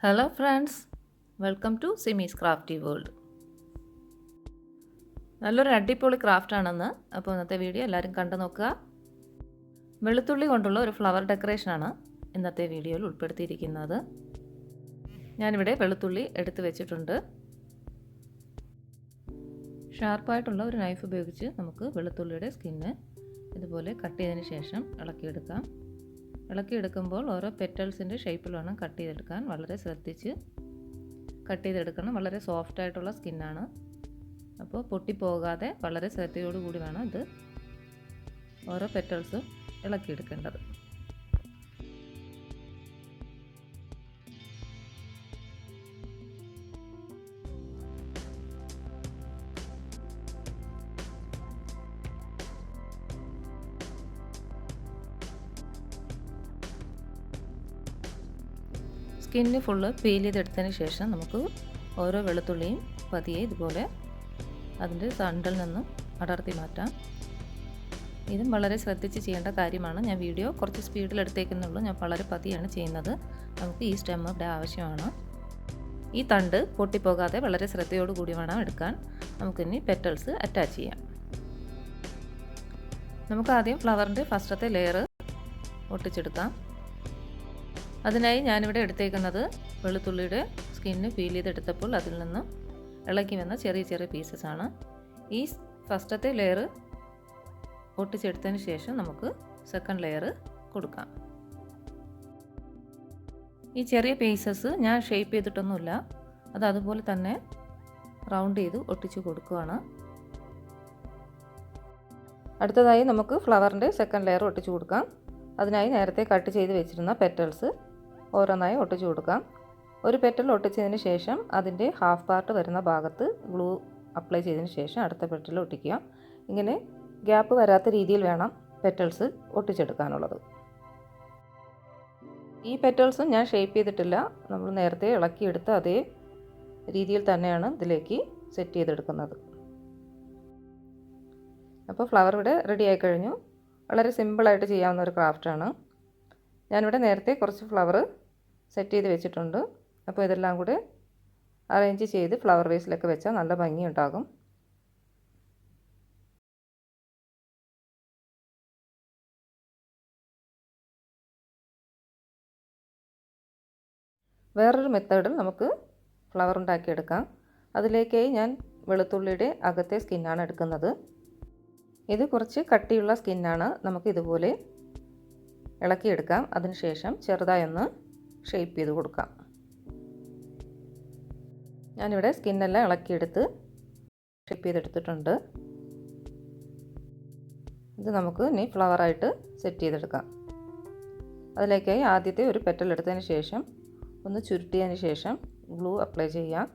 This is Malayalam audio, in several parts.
Hello friends, welcome to Simi's crafty world. നല്ലൊരു അടിപൊളി ക്രാഫ്റ്റാണെന്ന്. അപ്പോൾ ഇന്നത്തെ വീഡിയോ എല്ലാവരും കണ്ടു നോക്കുക. വെളുത്തുള്ളി കൊണ്ടുള്ള ഒരു ഫ്ലവർ ഡെക്കറേഷനാണ് ഇന്നത്തെ വീഡിയോയിൽ ഉൾപ്പെടുത്തിയിരിക്കുന്നത്. ഞാനിവിടെ വെളുത്തുള്ളി എടുത്ത് വെച്ചിട്ടുണ്ട്. ഷാർപ്പായിട്ടുള്ള ഒരു നൈഫ് ഉപയോഗിച്ച് നമുക്ക് വെളുത്തുള്ളിയുടെ സ്കിന്ന് ഇതുപോലെ കട്ട് ചെയ്തതിന് ശേഷം ഇളക്കിയെടുക്കുമ്പോൾ ഓരോ പെറ്റൽസിൻ്റെ ഷേപ്പിൽ വേണം കട്ട് ചെയ്തെടുക്കാൻ. വളരെ ശ്രദ്ധിച്ച് കട്ട് ചെയ്തെടുക്കണം. വളരെ സോഫ്റ്റായിട്ടുള്ള സ്കിന്നാണ്. അപ്പോൾ പൊട്ടിപ്പോകാതെ വളരെ ശ്രദ്ധയോടുകൂടി വേണം ഇത് ഓരോ പെറ്റൽസും ഇളക്കിയെടുക്കേണ്ടത്. സ്കിന്ന് ഫുള്ള് പീൽ ചെയ്തെടുത്തതിന് ശേഷം നമുക്ക് ഓരോ വെളുത്തുള്ളിയും പതിയെ ഇതുപോലെ അതിൻ്റെ തണ്ടിൽ നിന്നും അടർത്തി മാറ്റാം. ഇതും വളരെ ശ്രദ്ധിച്ച് ചെയ്യേണ്ട കാര്യമാണ്. ഞാൻ വീഡിയോ കുറച്ച് സ്പീഡിൽ എടുത്തേക്കുന്നുള്ളൂ. ഞാൻ വളരെ പതിയാണ് ചെയ്യുന്നത്. നമുക്ക് ഈ സ്റ്റെം ഇവിടെ ആവശ്യമാണ്. ഈ തണ്ട് പൊട്ടിപ്പോകാതെ വളരെ ശ്രദ്ധയോടുകൂടി വേണം എടുക്കാൻ. നമുക്കിനി പെറ്റൽസ് അറ്റാച്ച് ചെയ്യാം. നമുക്ക് ആദ്യം ഫ്ലവറിൻ്റെ ഫസ്റ്റത്തെ ലെയർ ഒട്ടിച്ചെടുക്കാം. അതിനായി ഞാനിവിടെ എടുത്തേക്കുന്നത് വെളുത്തുള്ളിയുടെ സ്കിന്ന് പീൽ ചെയ്തെടുത്തപ്പോൾ അതിൽ നിന്നും ഇളക്കി വന്ന ചെറിയ ചെറിയ പീസസ് ആണ്. ഈ ഫസ്റ്റത്തെ ലെയർ ഒട്ടിച്ചെടുത്തതിന് ശേഷം നമുക്ക് സെക്കൻഡ് ലെയർ കൊടുക്കാം. ഈ ചെറിയ പീസസ് ഞാൻ ഷേപ്പ് ചെയ്തിട്ടൊന്നുമില്ല, അത് അതുപോലെ തന്നെ റൗണ്ട് ചെയ്ത് ഒട്ടിച്ച് കൊടുക്കുകയാണ്. അടുത്തതായി നമുക്ക് ഫ്ലവറിൻ്റെ സെക്കൻഡ് ലെയർ ഒട്ടിച്ച് കൊടുക്കാം. അതിനായി നേരത്തെ കട്ട് ചെയ്ത് വെച്ചിരുന്ന പെറ്റൽസ് ഓരോന്നായി ഒട്ടിച്ചു കൊടുക്കാം. ഒരു പെറ്റൽ ഒട്ടിച്ചതിന് ശേഷം അതിൻ്റെ ഹാഫ് പാർട്ട് വരുന്ന ഭാഗത്ത് ഗ്ലൂ അപ്ലൈ ചെയ്തതിന് ശേഷം അടുത്ത പെറ്റൽ ഒട്ടിക്കുക. ഇങ്ങനെ ഗ്യാപ്പ് വരാത്ത രീതിയിൽ വേണം പെറ്റൽസ് ഒട്ടിച്ചെടുക്കാനുള്ളത്. ഈ പെറ്റൽസും ഞാൻ ഷേപ്പ് ചെയ്തിട്ടില്ല, നമ്മൾ നേരത്തെ ഇളക്കിയെടുത്ത അതേ രീതിയിൽ തന്നെയാണ് ഇതിലേക്ക് സെറ്റ് ചെയ്തെടുക്കുന്നത്. അപ്പോൾ ഫ്ലവർ ഇവിടെ റെഡി ആയി കഴിഞ്ഞു. വളരെ സിമ്പിളായിട്ട് ചെയ്യാവുന്ന ഒരു ക്രാഫ്റ്റാണ്. ഞാനിവിടെ നേരത്തെ കുറച്ച് ഫ്ലവർ സെറ്റ് ചെയ്ത് വെച്ചിട്ടുണ്ട്. അപ്പോൾ ഇതെല്ലാം കൂടെ അറേഞ്ച് ചെയ്ത് ഫ്ലവർ വേസിലൊക്കെ വെച്ചാൽ നല്ല ഭംഗിയുണ്ടാകും. വേറൊരു മെത്തേഡിൽ നമുക്ക് ഫ്ലവർ ഉണ്ടാക്കിയെടുക്കാം. അതിലേക്കായി ഞാൻ വെളുത്തുള്ളിയുടെ അകത്തെ സ്കിന്നാണ് എടുക്കുന്നത്. ഇത് കുറച്ച് കട്ടിയുള്ള സ്കിന്നാണ്. നമുക്ക് ഇതുപോലെ ഇളക്കിയെടുക്കാം. അതിനുശേഷം ചെറുതായി ഒന്ന് ഷേപ്പ് ചെയ്ത് കൊടുക്കാം. ഞാനിവിടെ സ്കിന്നെല്ലാം ഇളക്കിയെടുത്ത് ഷേപ്പ് ചെയ്തെടുത്തിട്ടുണ്ട്. ഇത് നമുക്ക് ഇനി ഫ്ലവറായിട്ട് സെറ്റ് ചെയ്തെടുക്കാം. അതിലേക്കായി ആദ്യത്തെ ഒരു പെറ്റൽ എടുത്തതിന് ശേഷം ഒന്ന് ചുരുട്ടിയതിന് ശേഷം ഗ്ലൂ അപ്ലൈ ചെയ്യാം.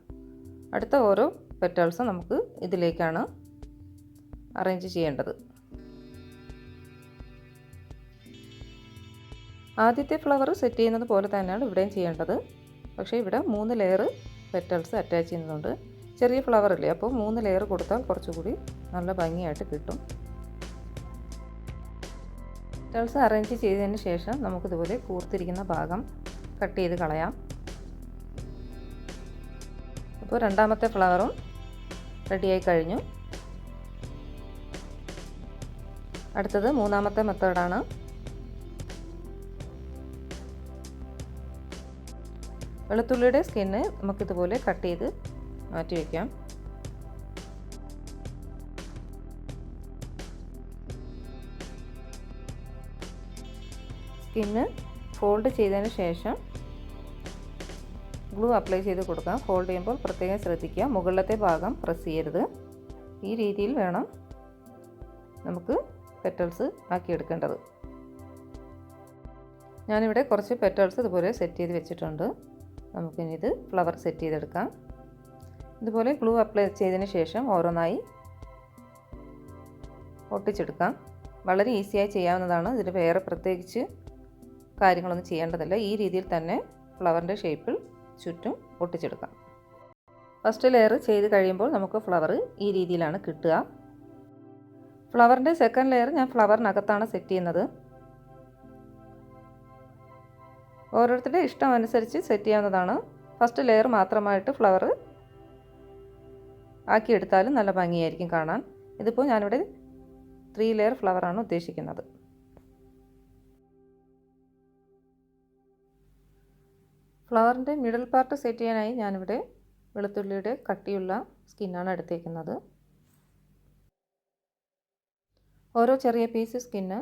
അടുത്ത ഓരോ പെറ്റൽസും നമുക്ക് ഇതിലേക്കാണ് അറേഞ്ച് ചെയ്യേണ്ടത്. ആദ്യത്തെ ഫ്ലവർ സെറ്റ് ചെയ്യുന്നത് പോലെ തന്നെയാണ് ഇവിടെയും ചെയ്യേണ്ടത്. പക്ഷേ ഇവിടെ 3 ലെയർ പെറ്റൽസ് അറ്റാച്ച് ചെയ്യുന്നുണ്ട്. ചെറിയ ഫ്ലവർ അല്ലേ, അപ്പോൾ 3 ലെയർ കൊടുത്താൽ കുറച്ചുകൂടി നല്ല ഭംഗിയായിട്ട് കിട്ടും. പെറ്റൽസ് അറേഞ്ച് ചെയ്തതിന് ശേഷം നമുക്കിതുപോലെ കൂർത്തിരിക്കുന്ന ഭാഗം കട്ട് ചെയ്ത് കളയാം. അപ്പോൾ രണ്ടാമത്തെ ഫ്ലവറും റെഡിയായി കഴിഞ്ഞു. അടുത്തത് മൂന്നാമത്തെ മെത്തേഡാണ്. വെളുത്തുള്ളിയുടെ സ്കിന്ന് നമുക്കിതുപോലെ കട്ട് ചെയ്ത് മാറ്റി വയ്ക്കാം. സ്കിന്ന് ഫോൾഡ് ചെയ്തതിന് ശേഷം ഗ്ലൂ അപ്ലൈ ചെയ്ത് കൊടുക്കാം. ഫോൾഡ് ചെയ്യുമ്പോൾ പ്രത്യേകം ശ്രദ്ധിക്കുക, മുകളിലത്തെ ഭാഗം പ്രസ് ചെയ്യരുത്. ഈ രീതിയിൽ വേണം നമുക്ക് പെറ്റൽസ് ആക്കിയെടുക്കേണ്ടത്. ഞാനിവിടെ കുറച്ച് പെറ്റൽസ് ഇതുപോലെ സെറ്റ് ചെയ്ത് വെച്ചിട്ടുണ്ട്. നമുക്കിനി ഇത് ഫ്ലവർ സെറ്റ് ചെയ്തെടുക്കാം. ഇതുപോലെ ഗ്ലൂ അപ്ലൈ ചെയ്തതിന് ശേഷം ഓരോന്നായി ഒട്ടിച്ചെടുക്കാം. വളരെ ഈസിയായി ചെയ്യാവുന്നതാണ്. ഇതിൽ വേറെ പ്രത്യേകിച്ച് കാര്യങ്ങളൊന്നും ചെയ്യേണ്ടതില്ല. ഈ രീതിയിൽ തന്നെ ഫ്ലവറിൻ്റെ ഷേപ്പിൽ ചുറ്റും ഒട്ടിച്ചെടുക്കാം. ഫസ്റ്റ് ലെയർ ചെയ്ത് കഴിയുമ്പോൾ നമുക്ക് ഫ്ലവർ ഈ രീതിയിലാണ് കിട്ടുക. ഫ്ലവറിൻ്റെ സെക്കൻഡ് ലെയർ ഞാൻ ഫ്ലവറിനകത്താണ് സെറ്റ് ചെയ്യുന്നത്. ഓരോരുത്തരുടെ ഇഷ്ടം അനുസരിച്ച് സെറ്റ് ചെയ്യാവുന്നതാണ്. ഫസ്റ്റ് ലെയർ മാത്രമായിട്ട് ഫ്ലവർ ആക്കിയെടുത്താലും നല്ല ഭംഗിയായിരിക്കും കാണാൻ. ഇതിപ്പോൾ ഞാനിവിടെ 3 ലെയർ ഫ്ലവറാണ് ഉദ്ദേശിക്കുന്നത്. ഫ്ലവറിൻ്റെ മിഡിൽ പാർട്ട് സെറ്റ് ചെയ്യാനായി ഞാനിവിടെ വെളുത്തുള്ളിയുടെ കട്ടിയുള്ള സ്കിന്നാണ് എടുത്തേക്കുന്നത്. ഓരോ ചെറിയ പീസ് സ്കിന്ന്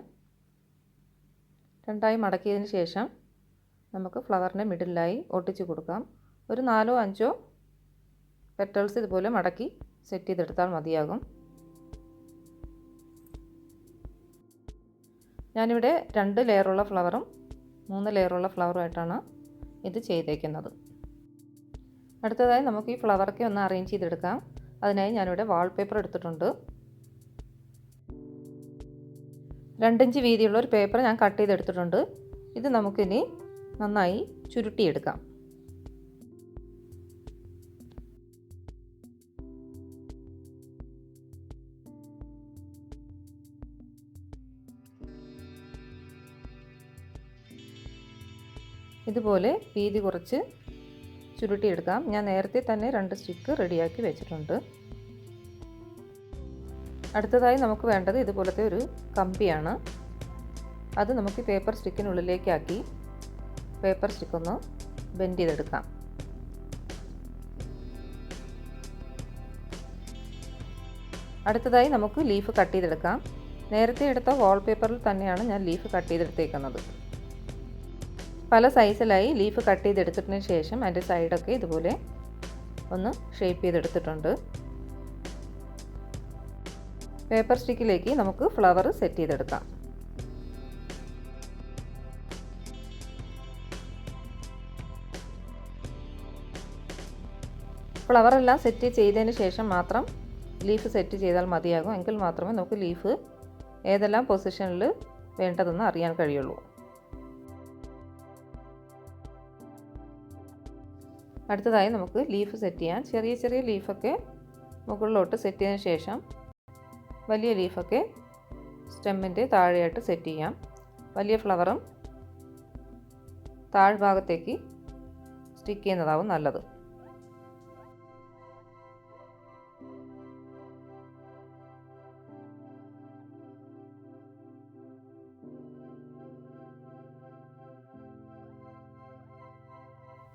രണ്ടായി മടക്കിയതിന് ശേഷം നമുക്ക് ഫ്ലവറിൻ്റെ മിഡിലായി ഒട്ടിച്ച് കൊടുക്കാം. ഒരു 4 or 5 പെറ്റൽസ് ഇതുപോലെ മടക്കി സെറ്റ് ചെയ്തെടുത്താൽ മതിയാകും. ഞാനിവിടെ 2 ലെയറുള്ള ഫ്ലവറും 3 ലെയറുള്ള ഫ്ലവറുമായിട്ടാണ് ഇത് ചെയ്തേക്കുന്നത്. അടുത്തതായി നമുക്ക് ഈ ഫ്ലവറൊക്കെ ഒന്ന് അറേഞ്ച് ചെയ്തെടുക്കാം. അതിനായി ഞാനിവിടെ വാൾപേപ്പർ എടുത്തിട്ടുണ്ട്. 2 ഇഞ്ച് വീതിയുള്ള ഒരു പേപ്പർ ഞാൻ കട്ട് ചെയ്തെടുത്തിട്ടുണ്ട്. ഇത് നമുക്കിനി നന്നായി ചുരുട്ടിയെടുക്കാം. ഇതുപോലെ വീതി കുറച്ച് ചുരുട്ടിയെടുക്കാം. ഞാൻ നേരത്തെ തന്നെ 2 സ്റ്റിക്ക് റെഡിയാക്കി വെച്ചിട്ടുണ്ട്. അടുത്തതായി നമുക്ക് വേണ്ടത് ഇതുപോലത്തെ ഒരു കമ്പിയാണ്. അത് നമുക്ക് പേപ്പർ സ്റ്റിക്കിനുള്ളിലേക്കാക്കി പേപ്പർ സ്റ്റിക്കൊന്ന് ബെൻഡ് ചെയ്തെടുക്കാം. അടുത്തതായി നമുക്ക് ലീഫ് കട്ട് ചെയ്തെടുക്കാം. നേരത്തെ എടുത്ത വാൾപേപ്പറിൽ തന്നെയാണ് ഞാൻ ലീഫ് കട്ട് ചെയ്തെടുത്തേക്കുന്നത്. പല സൈസിലായി ലീഫ് കട്ട് ചെയ്തെടുത്തതിന് ശേഷം അതിൻ്റെ സൈഡൊക്കെ ഇതുപോലെ ഒന്ന് ഷേപ്പ് ചെയ്തെടുത്തിട്ടുണ്ട്. പേപ്പർ സ്റ്റിക്കിലേക്ക് നമുക്ക് ഫ്ലവർ സെറ്റ് ചെയ്തെടുക്കാം. ഫ്ലവറെല്ലാം സെറ്റ് ചെയ്തതിന് ശേഷം മാത്രം ലീഫ് സെറ്റ് ചെയ്താൽ മതിയാകും. എങ്കിൽ മാത്രമേ നമുക്ക് ലീഫ് ഏതെല്ലാം പൊസിഷനിൽ വേണ്ടതെന്ന് അറിയാൻ കഴിയുള്ളൂ. അടുത്തതായി നമുക്ക് ലീഫ് സെറ്റ് ചെയ്യാം. ചെറിയ ചെറിയ ലീഫൊക്കെ മുകളിലോട്ട് സെറ്റ് ചെയ്തതിന് ശേഷം വലിയ ലീഫൊക്കെ സ്റ്റെമ്മിൻ്റെ താഴെയായിട്ട് സെറ്റ് ചെയ്യാം. വലിയ ഫ്ലവറും താഴ്ഭാഗത്തേക്ക് സ്റ്റിക്ക് ചെയ്യുന്നതാവും നല്ലത്.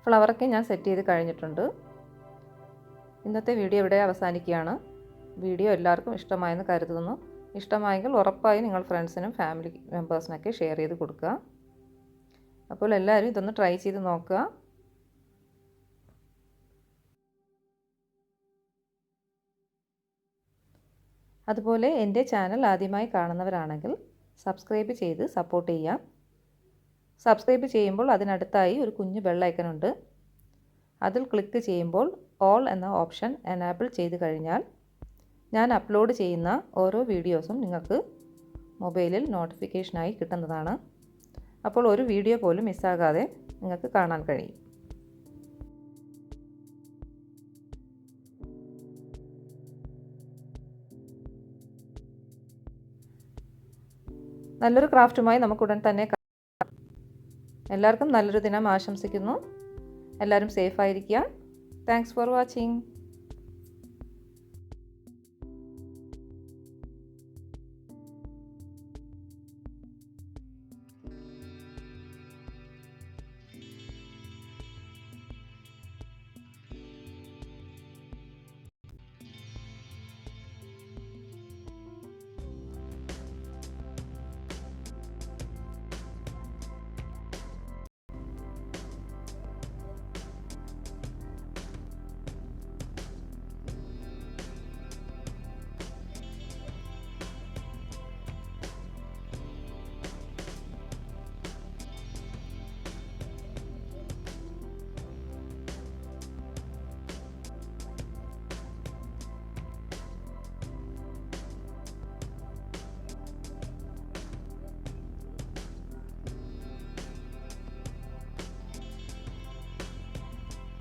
ഫ്ലവറൊക്കെ ഞാൻ സെറ്റ് ചെയ്ത് കഴിഞ്ഞിട്ടുണ്ട്. ഇന്നത്തെ വീഡിയോ ഇവിടെ അവസാനിക്കുകയാണ്. വീഡിയോ എല്ലാവർക്കും ഇഷ്ടമായെന്ന് കരുതുന്നു. ഇഷ്ടമായെങ്കിൽ ഉറപ്പായും നിങ്ങൾ ഫ്രണ്ട്സിനും ഫാമിലി മെമ്പേഴ്സിനൊക്കെ ഷെയർ ചെയ്ത് കൊടുക്കുക. അപ്പോൾ എല്ലാവരും ഇതൊന്ന് ട്രൈ ചെയ്ത് നോക്കുക. അതുപോലെ എൻ്റെ ചാനൽ ആദ്യമായി കാണുന്നവരാണെങ്കിൽ സബ്സ്ക്രൈബ് ചെയ്ത് സപ്പോർട്ട് ചെയ്യാം. സബ്സ്ക്രൈബ് ചെയ്യുമ്പോൾ അതിനടുത്തായി ഒരു കുഞ്ഞു ബെൽ ഐക്കൺ ഉണ്ട്. അതിൽ ക്ലിക്ക് ചെയ്യുമ്പോൾ ഓൾ എന്ന ഓപ്ഷൻ എനേബിൾ ചെയ്ത് കഴിഞ്ഞാൽ ഞാൻ അപ്ലോഡ് ചെയ്യുന്ന ഓരോ വീഡിയോസും നിങ്ങൾക്ക് മൊബൈലിൽ നോട്ടിഫിക്കേഷനായി കിട്ടുന്നതാണ്. അപ്പോൾ ഒരു വീഡിയോ പോലും മിസ്സാകാതെ നിങ്ങൾക്ക് കാണാൻ കഴിയും. നല്ലൊരു ക്രാഫ്റ്റുമായി നമുക്ക് ഉടൻ തന്നെ എല്ലാവർക്കും നല്ലൊരു ദിനം ആശംസിക്കുന്നു. എല്ലാവരും സേഫായിരിക്കുക. Thanks for watching.